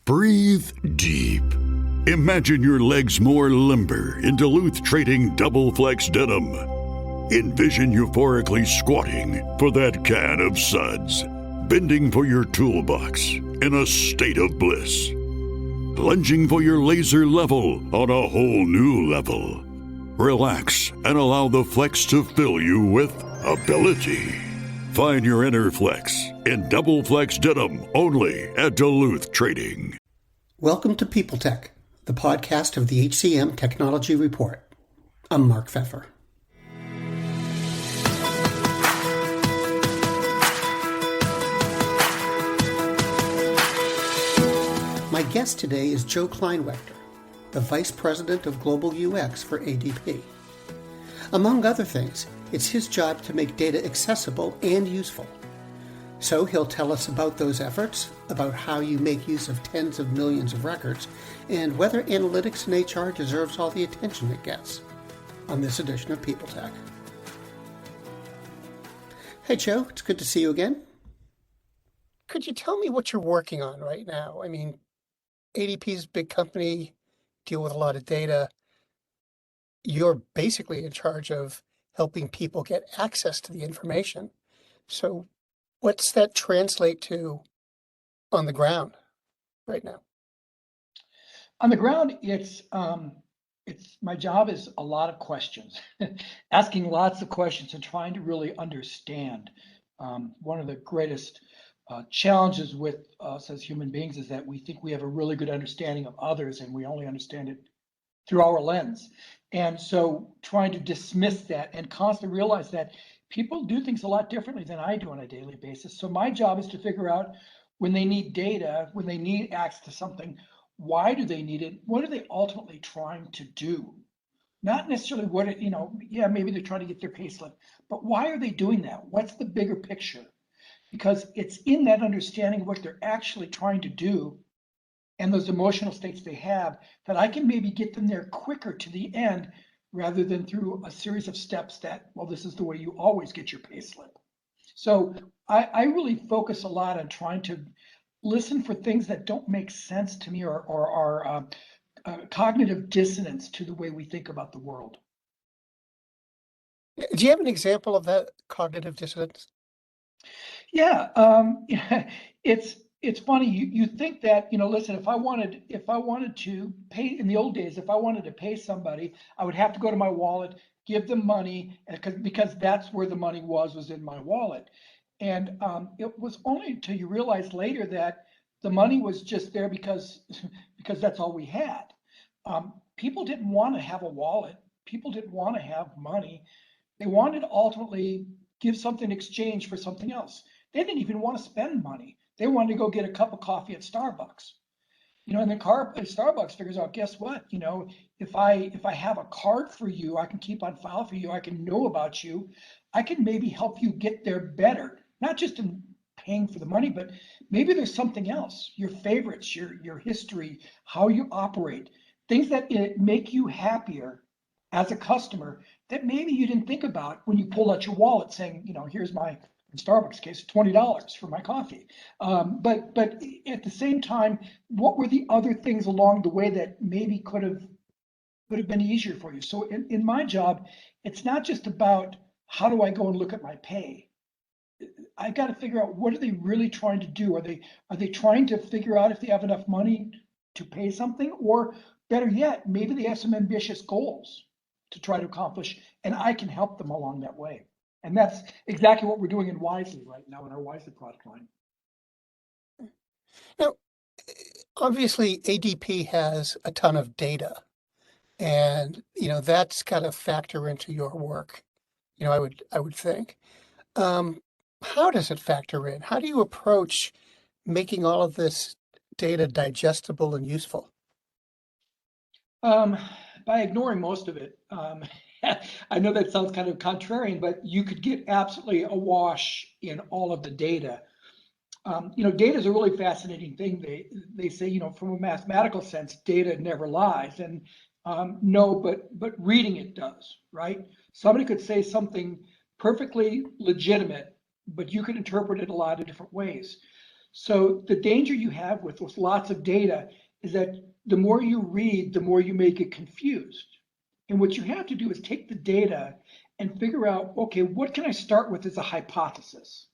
Breathe deep. Imagine your legs more limber in Duluth Trading Double Flex Denim. Envision euphorically squatting for that can of suds, bending for your toolbox in a state of bliss, lunging for your laser level on a whole new level. Relax and allow the flex to fill you with ability. Find your inner flex in Double Flex Denim only at Duluth Trading. Welcome to People Tech, the podcast of the HCM Technology Report. I'm Mark Pfeffer. My guest today is Joe Kleinwechter, the Vice President of Global UX for ADP. Among other things, it's his job to make data accessible and useful. So he'll tell us about those efforts, about how you make use of tens of millions of records, and whether analytics in HR deserves all the attention it gets on this edition of People Tech. Hey Joe, it's good to see you again. Could you tell me what you're working on right now? I mean, ADP's a big company, deal with a lot of data. You're basically in charge of helping people get access to the information. So what's that translate to on the ground right now? On the ground, it's my job is a lot of questions, asking lots of questions and trying to really understand. One of the greatest challenges with us as human beings is that we think we have a really good understanding of others and we only understand it through our lens. And so trying to dismiss that and constantly realize that people do things a lot differently than I do on a daily basis. So my job is to figure out when they need data, when they need access to something, why do they need it? What are they ultimately trying to do? Not necessarily what it, maybe they're trying to get their pay slip, but why are they doing that? What's the bigger picture? Because it's in that understanding of what they're actually trying to do and those emotional states they have that I can maybe get them there quicker to the end rather than through a series of steps that, well, this is the way you always get your pay slip. So I really focus a lot on trying to listen for things that don't make sense to me or are cognitive dissonance to the way we think about the world. Do you have an example of that cognitive dissonance? Yeah, it's funny. You think that, listen, if I wanted to pay in the old days, if I wanted to pay somebody, I would have to go to my wallet, give them money, because that's where the money was in my wallet. And it was only until you realize later that the money was just there because that's all we had. People didn't want to have a wallet. People didn't want to have money. They wanted to ultimately give something in exchange for something else. They didn't even want to spend money. They wanted to go get a cup of coffee at Starbucks. And the Starbucks figures out, guess what? If I have a card for you, I can keep on file for you. I can know about you. I can maybe help you get there better, not just in paying for the money, but maybe there's something else, your favorites, your history, how you operate, things that make you happier as a customer that maybe you didn't think about when you pulled out your wallet saying, here's my, in Starbucks case, $20 for my coffee. But at the same time, what were the other things along the way that maybe could have been easier for you? So in my job, it's not just about how do I go and look at my pay. I got to figure out what are they really trying to do? Are they trying to figure out if they have enough money to pay something, or better yet, maybe they have some ambitious goals to try to accomplish, and I can help them along that way. And that's exactly what we're doing in Wisely right now in our Wisely product line. Now, obviously, ADP has a ton of data, and that's got to factor into your work. I would think. How does it factor in? How do you approach making all of this data digestible and useful? By ignoring most of it. I know that sounds kind of contrarian, but you could get absolutely awash in all of the data. Data is a really fascinating thing. They say, from a mathematical sense, data never lies, and no, but reading it does, right? Somebody could say something perfectly legitimate, but you can interpret it a lot of different ways. So the danger you have with lots of data is that the more you read, the more you may get confused. And what you have to do is take the data and figure out, okay, what can I start with as a hypothesis?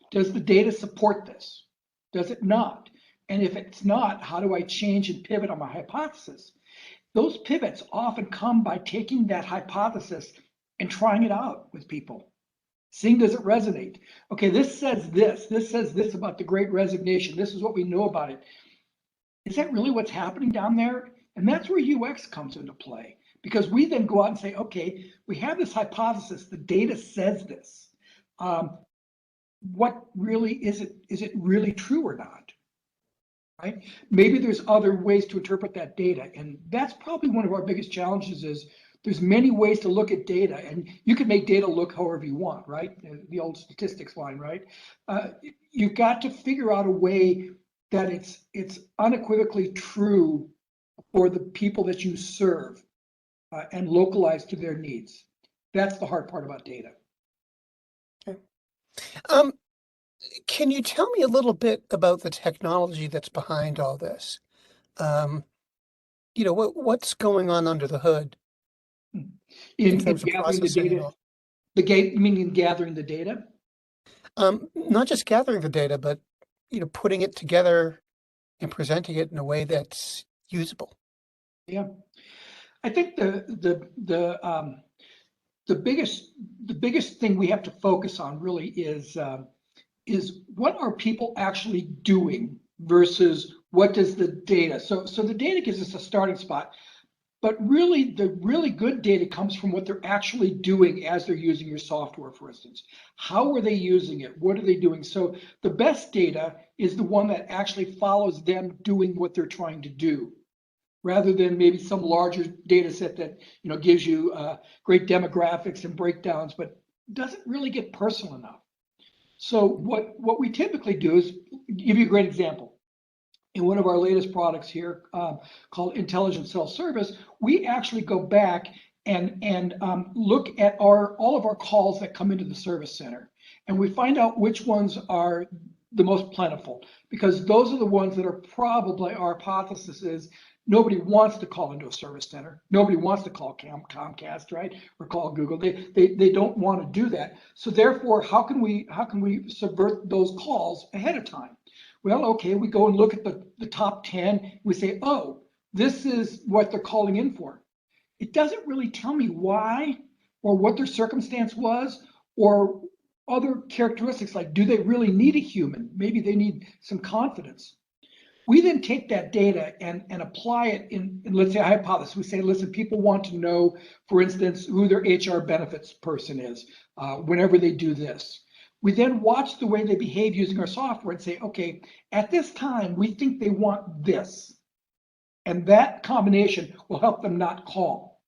Does the data support this? Does it not? And if it's not, how do I change and pivot on my hypothesis? Those pivots often come by taking that hypothesis and trying it out with people. Seeing, does it resonate? Okay, this says this about the Great Resignation. This is what we know about it. Is that really what's happening down there? And that's where UX comes into play, because we then go out and say, okay, we have this hypothesis, the data says this. What really is it? Is it really true or not? Right? Maybe there's other ways to interpret that data. And that's probably one of our biggest challenges is there's many ways to look at data, and you can make data look however you want, right? The old statistics line, right? You've got to figure out a way that it's unequivocally true for the people that you serve and localized to their needs. That's the hard part about data. Okay. Can you tell me a little bit about the technology that's behind all this? What's going on under the hood in terms of gathering the processing and data? all? You mean in gathering the data? Not just gathering the data, but putting it together and presenting it in a way that's usable. Yeah, I think the biggest thing we have to focus on really is what are people actually doing versus what does the data. So the data gives us a starting spot, but really the really good data comes from what they're actually doing as they're using your software, for instance. How are they using it? What are they doing? So the best data is the one that actually follows them doing what they're trying to do, rather than maybe some larger data set that gives you great demographics and breakdowns, but doesn't really get personal enough. So what we typically do is give you a great example. In one of our latest products here called Intelligent Self-Service, we actually go back and look at all of our calls that come into the service center. And we find out which ones are the most plentiful, because those are the ones that are probably, our hypothesis is, nobody wants to call into a service center. Nobody wants to call Comcast, right? Or call Google. They don't want to do that. So therefore, how can we subvert those calls ahead of time? Well, okay, we go and look at the top 10. We say, oh, this is what they're calling in for. It doesn't really tell me why or what their circumstance was or other characteristics, like do they really need a human? Maybe they need some confidence. We then take that data and apply it in, let's say, a hypothesis. We say, listen, people want to know, for instance, who their HR benefits person is whenever they do this. We then watch the way they behave using our software and say, okay, at this time, we think they want this. And that combination will help them not call.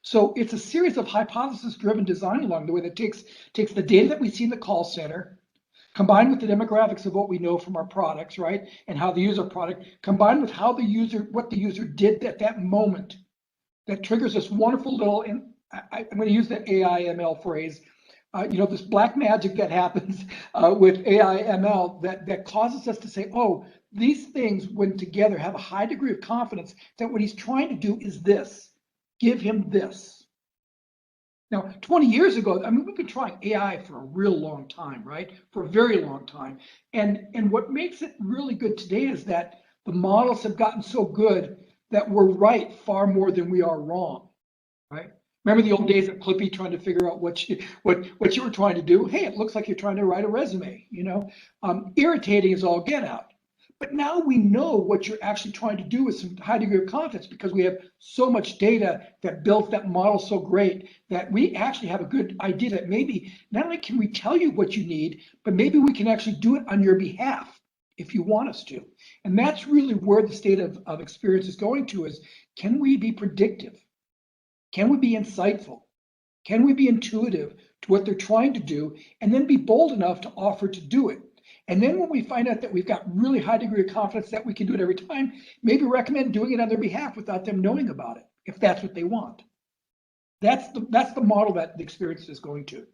So it's a series of hypothesis-driven design along the way that takes the data that we see in the call center, combined with the demographics of what we know from our products, right? And how they use our product, combined with how what the user did at that moment, that triggers this wonderful little, and I'm going to use the AI ML phrase, this black magic that happens with AI ML that causes us to say, oh, these things, when together, have a high degree of confidence that what he's trying to do is this, give him this. Now, 20 years ago, I mean, we've been trying AI for a real long time, right? For a very long time. And what makes it really good today is that the models have gotten so good that we're right far more than we are wrong, right? Remember the old days of Clippy trying to figure out what you were trying to do? Hey, it looks like you're trying to write a resume, irritating as all get out. But now we know what you're actually trying to do with some high degree of confidence, because we have so much data that built that model so great that we actually have a good idea that maybe not only can we tell you what you need, but maybe we can actually do it on your behalf if you want us to. And that's really where the state of experience is going to, is can we be predictive? Can we be insightful? Can we be intuitive to what they're trying to do, and then be bold enough to offer to do it? And then when we find out that we've got really high degree of confidence that we can do it every time, maybe recommend doing it on their behalf without them knowing about it, if that's what they want. That's the model that the experience is going to.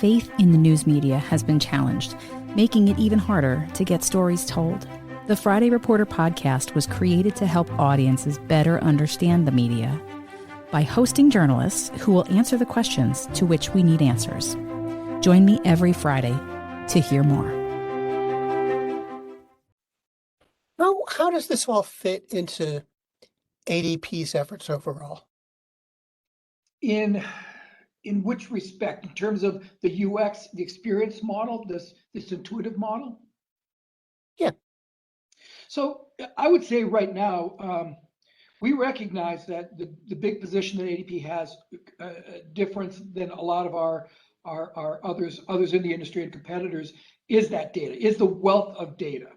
Faith in the news media has been challenged, making it even harder to get stories told. The Friday Reporter podcast was created to help audiences better understand the media by hosting journalists who will answer the questions to which we need answers. Join me every Friday to hear more. How does this all fit into ADP's efforts overall? In which respect? In terms of the UX, the experience model, this intuitive model? Yeah. So I would say right now, we recognize that the big position that ADP has a difference than a lot of our others in the industry and competitors is that data, is the wealth of data.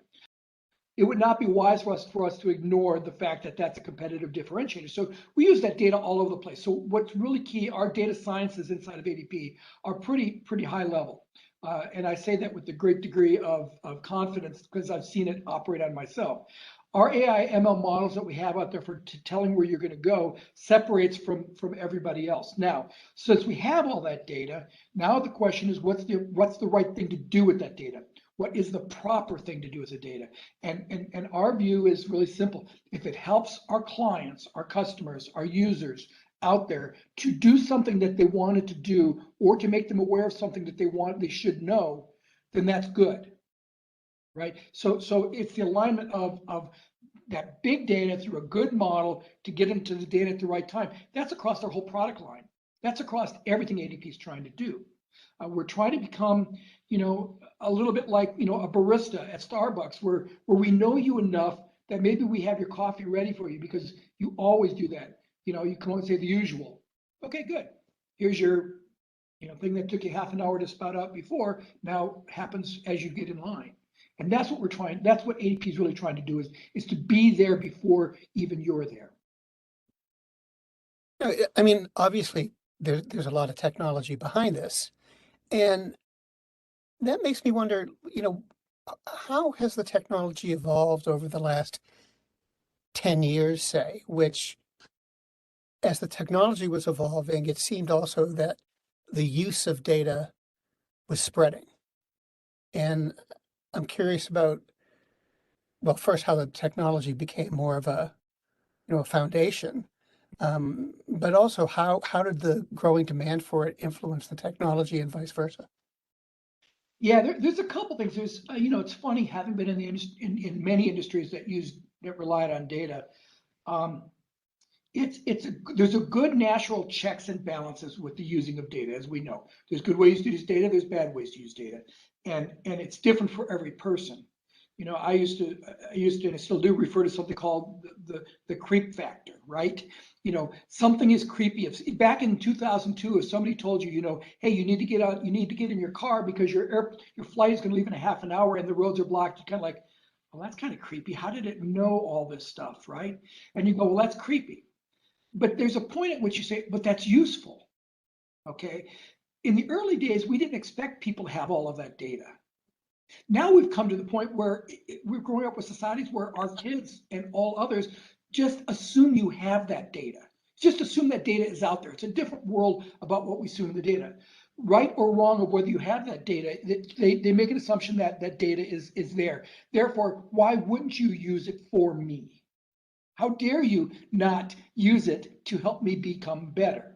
It would not be wise for us to ignore the fact that that's a competitive differentiator. So we use that data all over the place. So what's really key, our data sciences inside of ADP are pretty high level. And I say that with a great degree of confidence because I've seen it operate on myself. Our AI ML models that we have out there for telling where you're going to go separates from everybody else. Now, since we have all that data, now the question is what's the right thing to do with that data? What is the proper thing to do with the data? And our view is really simple. If it helps our clients, our customers, our users out there to do something that they wanted to do, or to make them aware of something that they should know, then that's good, right? So it's the alignment of that big data through a good model to get them to the data at the right time. That's across our whole product line. That's across everything ADP is trying to do. We're trying to become, a little bit like, a barista at Starbucks, where we know you enough that maybe we have your coffee ready for you because you always do that. You can only say the usual. Okay, good. Here's your, thing that took you half an hour to spout out before, now happens as you get in line. And that's what that's what ADP is really trying to do is to be there before even you're there. I mean, obviously, there's a lot of technology behind this. And that makes me wonder, how has the technology evolved over the last 10 years, say, which as the technology was evolving, it seemed also that the use of data was spreading. And I'm curious about, well, first, how the technology became more of a foundation, but also how did the growing demand for it influence the technology and vice versa? Yeah, there's a couple things. There's, it's funny having been in the in many industries that relied on data. There's a good natural checks and balances with the using of data, as we know. There's good ways to use data. There's bad ways to use data, and it's different for every person. I used to, and I still do refer to something called the creep factor, right? Something is creepy. If back in 2002, if somebody told you, hey, you need to get out, you need to get in your car because your flight is going to leave in a half an hour and the roads are blocked, you're kind of like, well, that's kind of creepy. How did it know all this stuff, right? And you go, well, that's creepy. But there's a point at which you say, but that's useful, okay? In the early days, we didn't expect people to have all of that data. Now we've come to the point where we're growing up with societies where our kids and all others just assume you have that data. Just assume that data is out there. It's a different world about what we assume the data. Right or wrong of whether you have that data, they make an assumption that that data is there. Therefore, why wouldn't you use it for me? How dare you not use it to help me become better?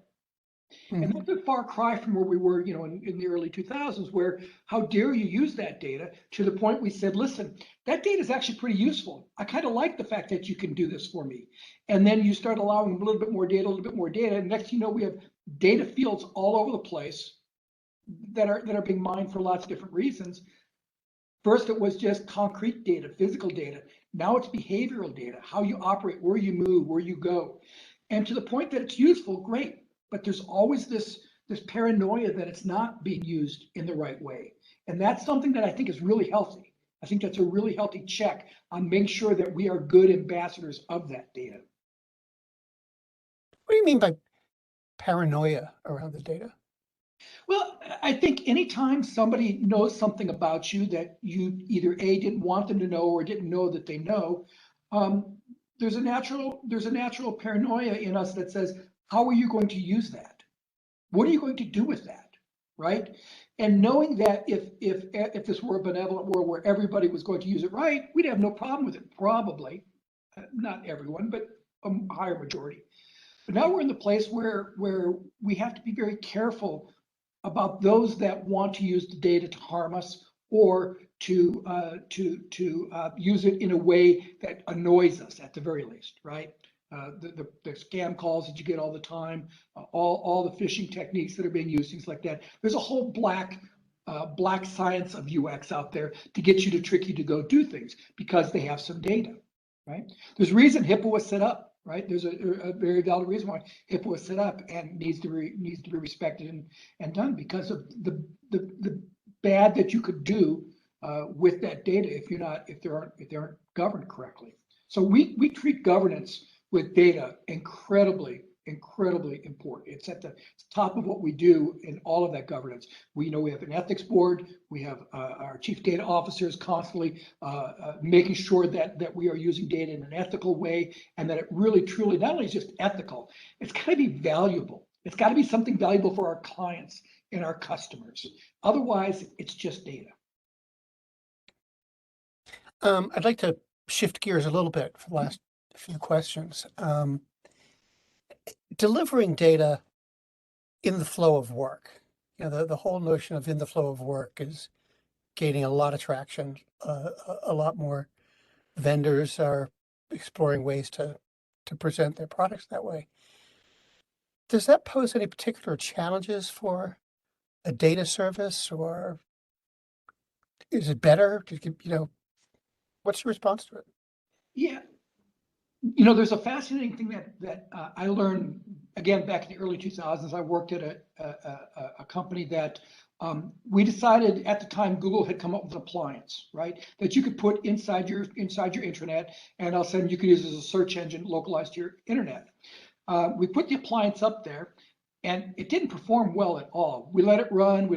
And that's a far cry from where we were, in the early 2000s, where how dare you use that data, to the point we said, listen, that data is actually pretty useful. I kind of like the fact that you can do this for me. And then you start allowing a little bit more data, And next, we have data fields all over the place that are being mined for lots of different reasons. First, it was just concrete data, physical data. Now it's behavioral data, how you operate, where you move, where you go. And to the point that it's useful, great. But there's always this paranoia that it's not being used in the right way. And that's something that I think is really healthy. I think that's a really healthy check on making sure that we are good ambassadors of that data. What do you mean by paranoia around the data? Well, I think anytime somebody knows something about you that you either A, didn't want them to know, or didn't know that they know, there's a natural paranoia in us that says, how are you going to use that? What are you going to do with that, right? And knowing that if this were a benevolent world where everybody was going to use it right, we'd have no problem with it, probably. Not everyone, but a higher majority. But now we're in the place where we have to be very careful about those that want to use the data to harm us or to use it in a way that annoys us at the very least, right? The scam calls that you get all the time, all the phishing techniques that are being used, things like that. There's a whole black science of UX out there to get you to trick you to go do things because they have some data, right? There's a reason HIPAA was set up, right? There's a very valid reason why HIPAA was set up and needs to be respected and done because of the bad that you could do with that data if they aren't governed correctly. So we treat governance with data incredibly important. It's at the top of what we do in all of that governance. We have an ethics board. We have our chief data officers constantly making sure that we are using data in an ethical way and that it really truly not only is just ethical, it's got to be valuable. It's got to be something valuable for our clients and our customers. Otherwise, it's just data. I'd like to shift gears a little bit for the last few questions. Delivering data in the flow of work. The whole notion of in the flow of work is gaining a lot of traction. A lot more vendors are exploring ways to present their products that way. Does that pose any particular challenges for a data service, or is it better? What's your response to it? Yeah. There's a fascinating thing that I learned, again, back in the early 2000s. I worked at a company that we decided at the time Google had come up with an appliance, right, that you could put inside your intranet, and all of a sudden you could use it as a search engine localized to your internet. We put the appliance up there, and it didn't perform well at all. We let it run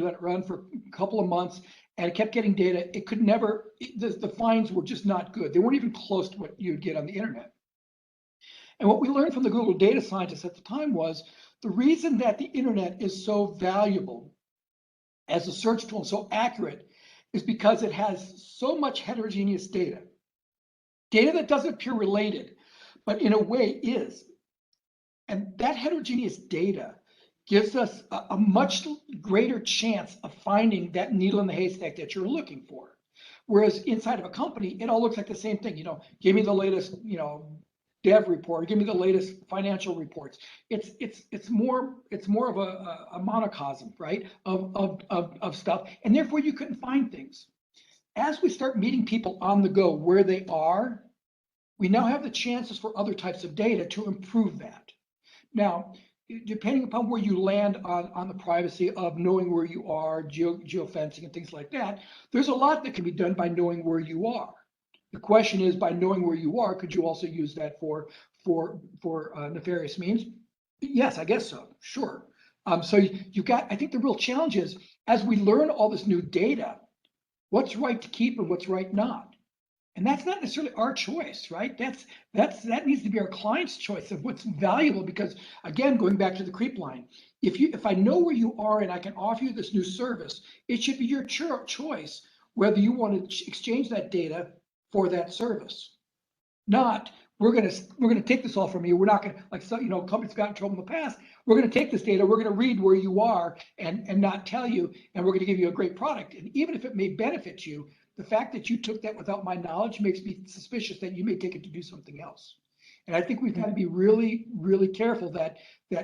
for a couple of months, and it kept getting data. It could never, the finds were just not good. They weren't even close to what you'd get on the internet. And what we learned from the Google data scientists at the time was the reason that the internet is so valuable as a search tool and so accurate is because it has so much heterogeneous data that doesn't appear related, but in a way is. And that heterogeneous data gives us a much greater chance of finding that needle in the haystack that you're looking for. Whereas inside of a company, it all looks like the same thing. Give me the latest, dev report, give me the latest financial reports. It's more of a monocosm, right, of stuff, and therefore you couldn't find things. As we start meeting people on the go where they are, we now have the chances for other types of data to improve that. Now, depending upon where you land on the privacy of knowing where you are, geofencing and things like that, there's a lot that can be done by knowing where you are. The question is, by knowing where you are, could you also use that for nefarious means? Yes, I guess so. Sure. So I think the real challenge is, as we learn all this new data, what's right to keep and what's right not. And that's not necessarily our choice, right? That needs to be our client's choice of what's valuable. Because again, going back to the creep line, if I know where you are and I can offer you this new service, it should be your choice whether you want to exchange that data for that service. Not, we're gonna take this all from you. We're not gonna, like, so, companies got in trouble in the past. We're gonna take this data, we're gonna read where you are and not tell you, and we're gonna give you a great product. And even if it may benefit you, the fact that you took that without my knowledge makes me suspicious that you may take it to do something else. And I think we've got to be really, really careful that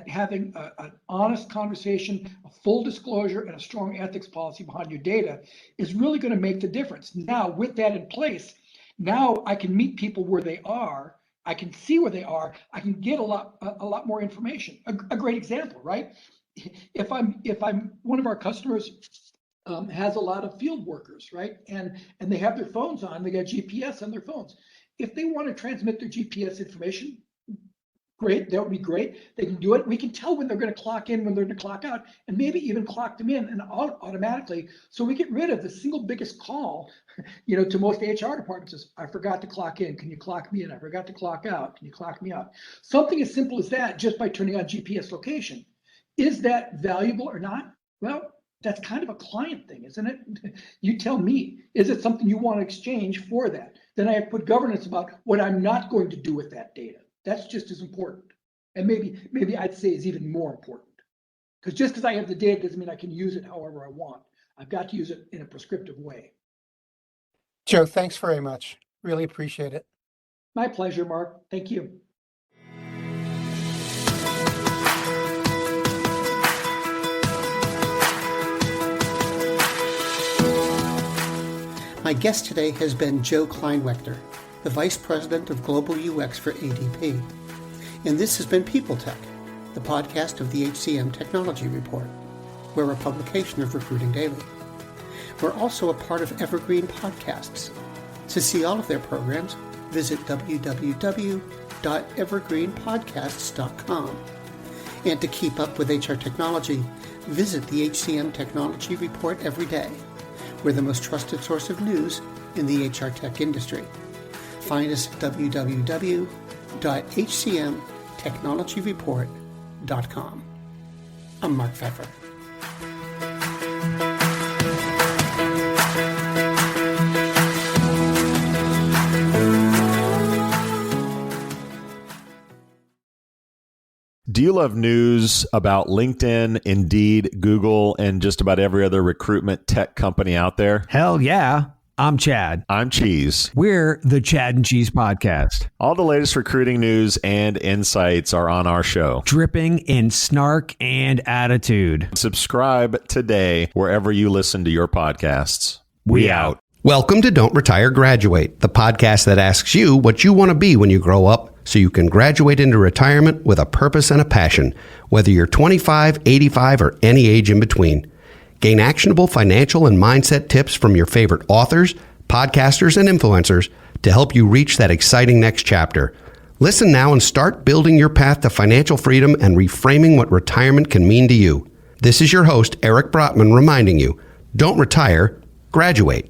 having an honest conversation, a full disclosure, and a strong ethics policy behind your data is really going to make the difference. Now, with that in place, now I can meet people where they are. I can see where they are. I can get a lot more information. A great example, right? If I'm one of our customers has a lot of field workers, right? And they have their phones on. They got GPS on their phones. If they want to transmit their GPS information, great. That would be great. They can do it. We can tell when they're going to clock in, when they're going to clock out, and maybe even clock them in and out automatically. So we get rid of the single biggest call, to most HR departments is, I forgot to clock in. Can you clock me in? I forgot to clock out. Can you clock me out? Something as simple as that, just by turning on GPS location. Is that valuable or not? Well, That's kind of a client thing, isn't it? You tell me, is it something you want to exchange for that? Then I have to put governance about what I'm not going to do with that data. That's just as important. And maybe I'd say is even more important. Because just because I have the data doesn't mean I can use it however I want. I've got to use it in a prescriptive way. Joe, thanks very much. Really appreciate it. My pleasure, Mark. Thank you. My guest today has been Joe Kleinwechter, the Vice President of Global UX for ADP. And this has been People Tech, the podcast of the HCM Technology Report. We're a publication of Recruiting Daily. We're also a part of Evergreen Podcasts. To see all of their programs, visit www.evergreenpodcasts.com. And to keep up with HR technology, visit the HCM Technology Report every day. We're the most trusted source of news in the HR tech industry. Find us at www.hcmtechnologyreport.com. I'm Mark Pfeffer. Do you love news about LinkedIn, Indeed, Google, and just about every other recruitment tech company out there? Hell yeah. I'm Chad. I'm Cheese. We're the Chad and Cheese Podcast. All the latest recruiting news and insights are on our show. Dripping in snark and attitude. Subscribe today wherever you listen to your podcasts. We out. Welcome to Don't Retire, Graduate, the podcast that asks you what you want to be when you grow up so you can graduate into retirement with a purpose and a passion, whether you're 25, 85, or any age in between. Gain actionable financial and mindset tips from your favorite authors, podcasters, and influencers to help you reach that exciting next chapter. Listen now and start building your path to financial freedom and reframing what retirement can mean to you. This is your host, Eric Brotman, reminding you, don't retire, graduate.